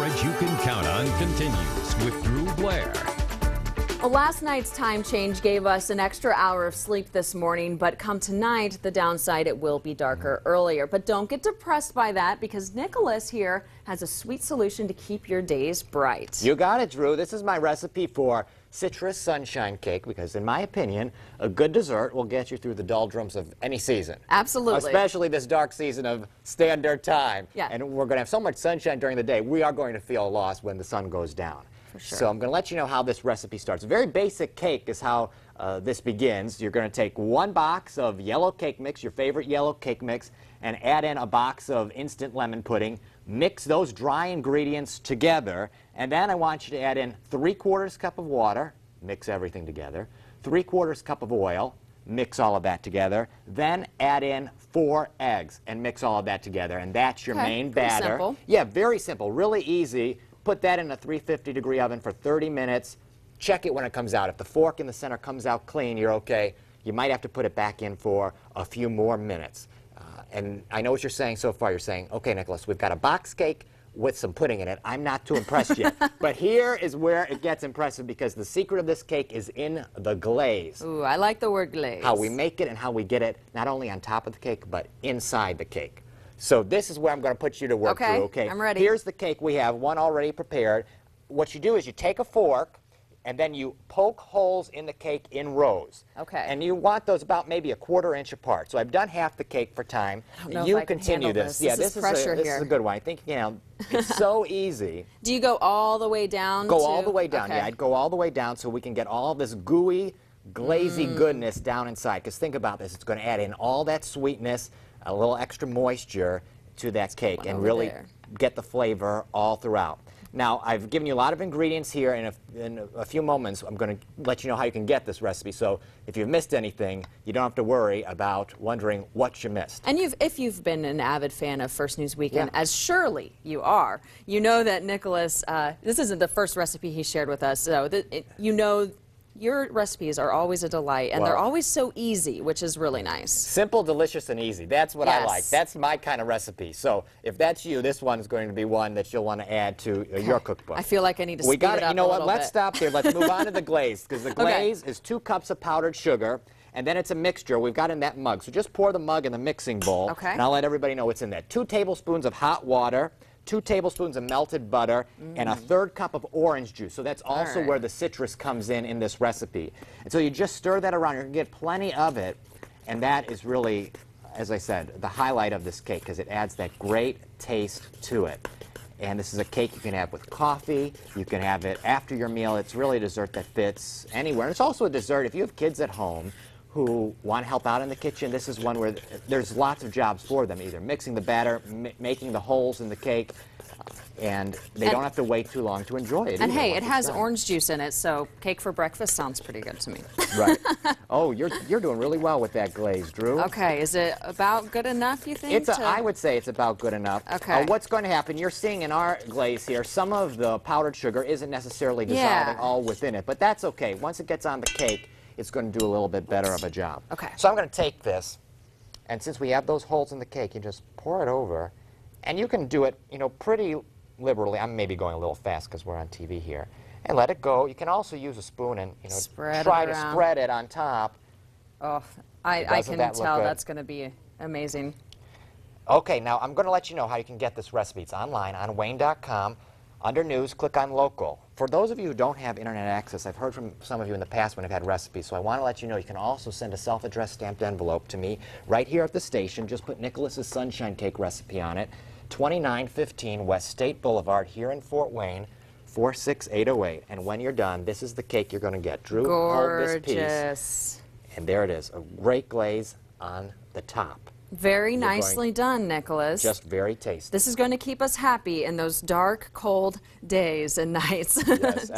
coverage you can count on continues with Drew Blair. Well, last night's time change gave us an extra hour of sleep this morning, but come tonight, the downside, it will be darker earlier. But don't get depressed by that, because Nicholas here has a sweet solution to keep your days bright. You got it, Drew. This is my recipe for citrus sunshine cake, because in my opinion, a good dessert will get you through the doldrums of any season. Absolutely. Especially this dark season of standard time. Yeah. And we're going to have so much sunshine during the day, we are going to feel lost when the sun goes down. For sure. So I'm going to let you know how this recipe starts. A very basic cake is how this begins. You're going to take 1 box of yellow cake mix, your favorite yellow cake mix, and add in a box of instant lemon pudding. Mix those dry ingredients together, and then I want you to add in 3/4 cup of water, mix everything together, 3/4 cup of oil, mix all of that together, then add in 4 eggs and mix all of that together, and that's your main batter. Simple. Yeah, very simple, really easy. Put that in a 350-degree oven for 30 minutes. Check it when it comes out. If the fork in the center comes out clean, you're okay. You might have to put it back in for a few more minutes. And I know what you're saying so far. You're saying, okay, Nicholas, we've got a box cake with some pudding in it. I'm not too impressed yet. But here is where it gets impressive, because the secret of this cake is in the glaze. Ooh, I like the word glaze. How we make it and how we get it not only on top of the cake, but inside the cake. So this is where I'm going to put you to work, Okay, Drew, okay? I'm ready. Here's the cake. We have one already prepared. What you do is you take a fork, and then you poke holes in the cake in rows. Okay. And you want those about maybe a 1/4 inch apart. So I've done half the cake for time. I don't know You if I can continue handle this. this. Yeah, This is pressure this here. is a good one. I think, you know, it's so easy. Do you go all the way down? Go all the way down. Okay. Yeah, I'd go all the way down so we can get all this gooey, glazy goodness down inside. Because think about this. It's going to add in all that sweetness, a little extra moisture to that cake, and really get the flavor all throughout. Now, I've given you a lot of ingredients here. In a few moments, I'm going to let you know how you can get this recipe. So if you've missed anything, you don't have to worry about wondering what you missed. And if you've been an avid fan of First News Weekend, as surely you are, you know that Nicholas, this isn't the first recipe he shared with us, so you know your recipes are always a delight, and they're always so easy, which is really nice. Simple, delicious, and easy. That's what I like. That's my kind of recipe. So if that's you, this one's going to be one that you'll want to add to your cookbook. I feel like I need to speed it up. You know a what? little Let's bit. stop there. Let's move on to the glaze, because the glaze is 2 cups of powdered sugar, and then it's a mixture we've got in that mug. So just pour the mug in the mixing bowl, and I'll let everybody know what's in that. 2 tablespoons of hot water, 2 tablespoons of melted butter, and a 1/3 cup of orange juice. So that's also where the citrus comes in this recipe. And so you just stir that around. You're going to get plenty of it, and that is really, as I said, the highlight of this cake, because it adds that great taste to it. And this is a cake you can have with coffee. You can have it after your meal. It's really a dessert that fits anywhere. And it's also a dessert if you have kids at home who want to help out in the kitchen. This is one where there's lots of jobs for them, either mixing the batter, making the holes in the cake, and they don't have to wait too long to enjoy it. And hey, it has orange juice in it, so cake for breakfast sounds pretty good to me. Right. Oh, you're doing really well with that glaze, Drew. Okay, is it about good enough, you think? I would say it's about good enough. Okay. What's going to happen, you're seeing in our glaze here, some of the powdered sugar isn't necessarily dissolving all within it, but that's okay. Once it gets on the cake, it's going to do a little bit better of a job. Okay. So I'm going to take this, and since we have those holes in the cake, you just pour it over, and you can do it, you know, pretty liberally. I'm maybe going a little fast because we're on TV here. And let it go. You can also use a spoon and, you know, try to spread it on top. Oh, I can tell that's going to be amazing. Okay, now I'm going to let you know how you can get this recipe. It's online on Wayne.com. Under News, click on Local. For those of you who don't have internet access, I've heard from some of you in the past when I've had recipes, so I want to let you know you can also send a self-addressed stamped envelope to me right here at the station. Just put Nicholas's Sunshine Cake recipe on it. 2915 West State Boulevard here in Fort Wayne, 46808. And when you're done, this is the cake you're going to get. Drew, hold this piece. And there it is, a great glaze on the top. Very nicely done, Nicholas. Just very tasty. This is going to keep us happy in those dark, cold days and nights. Yes.